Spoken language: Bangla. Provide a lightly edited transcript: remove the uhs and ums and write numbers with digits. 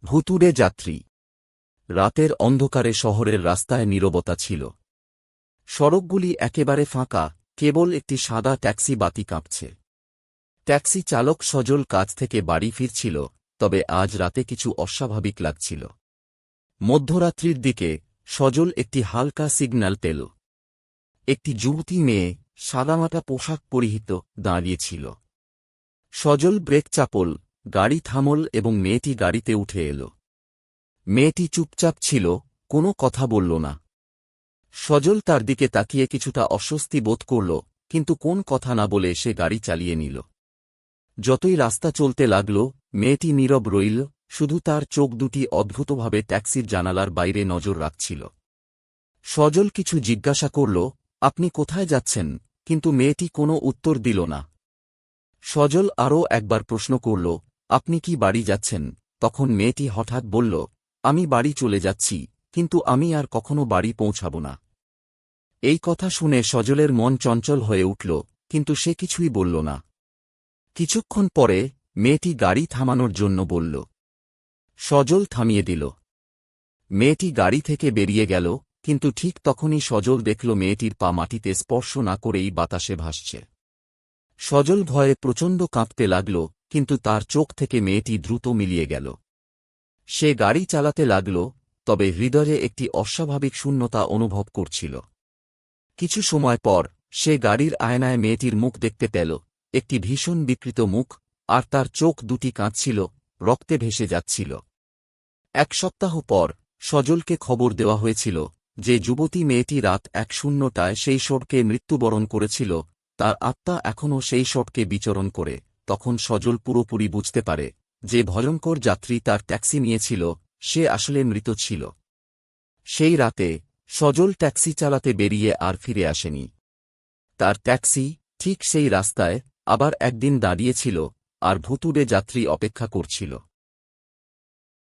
ভুতুড়ে যাত্রী। রাতের অন্ধকারে শহরের রাস্তায় নীরবতা ছিল। সড়কগুলি একেবারে ফাঁকা, কেবল একটি সাদা ট্যাক্সি বাতি কাঁপছে। ট্যাক্সি চালক সজল কাজ থেকে বাড়ি ফিরছিল, তবে আজ রাতে কিছু অস্বাভাবিক লাগছিল। মধ্যরাত্রির দিকে সজল একটি হালকা সিগন্যাল পেল। একটি যুবতী মেয়ে সাদামাটা পোশাক পরিহিত দাঁড়িয়েছিল। সজল ব্রেক চাপল, গাড়ি থামল এবং মেয়েটি গাড়িতে উঠে এল। মেয়েটি চুপচাপ ছিল, কোনো কথা বলল না। সজল তার দিকে তাকিয়ে কিছুটা অস্বস্তি বোধ করল, কিন্তু কোন কথা না বলে সে গাড়ি চালিয়ে নিল। যতই রাস্তা চলতে লাগল, মেয়েটি নীরব রইল, শুধু তার চোখ দুটি অদ্ভুতভাবে ট্যাক্সির জানালার বাইরে নজর রাখছিল। সজল কিছু জিজ্ঞাসা করল, আপনি কোথায় যাচ্ছেন? কিন্তু মেয়েটি কোনো উত্তর দিল না। সজল আরও একবার প্রশ্ন করল, আপনি কি বাড়ি যাচ্ছেন? তখন মেয়েটি হঠাৎ বলল, আমি বাড়ি চলে যাচ্ছি, কিন্তু আমি আর কখনো বাড়ি পৌঁছাব না। এই কথা শুনে সজলের মন চঞ্চল হয়ে উঠল, কিন্তু সে কিছুই বলল না। কিছুক্ষণ পরে মেয়েটি গাড়ি থামানোর জন্য বলল। সজল থামিয়ে দিল। মেয়েটি গাড়ি থেকে বেরিয়ে গেল, কিন্তু ঠিক তখনই সজল দেখল মেয়েটির পা মাটিতে স্পর্শ না করেই বাতাসে ভাসছে। সজল ভয়ে প্রচণ্ড কাঁপতে লাগল, কিন্তু তার চোখ থেকে মেয়েটি দ্রুত মিলিয়ে গেল। সে গাড়ি চালাতে লাগল, তবে হৃদয়ে একটি অস্বাভাবিক শূন্যতা অনুভব করছিল। কিছু সময় পর সে গাড়ির আয়নায় মেয়েটির মুখ দেখতে পেল, একটি ভীষণ বিকৃত মুখ, আর তার চোখ দুটি কাঁদছিল, রক্তে ভেসে যাচ্ছিল। এক সপ্তাহ পর সজলকে খবর দেওয়া হয়েছিল যে যুবতী মেয়েটি রাত ১:০০টায় সেই সড়কে মৃত্যুবরণ করেছিল, তার আত্মা এখনও সেই সড়কে বিচরণ করে। তখন সজল পুরোপুরি বুঝতে পারে যে ভয়ঙ্কর যাত্রী তার ট্যাক্সি নিয়েছিল সে আসলে মৃত ছিল। সেই রাতে সজল ট্যাক্সি চালাতে বেরিয়ে আর ফিরে আসেনি। তার ট্যাক্সি ঠিক সেই রাস্তায় আবার একদিন দাঁড়িয়েছিল, আর ভুতুড়ে যাত্রী অপেক্ষা করছিল।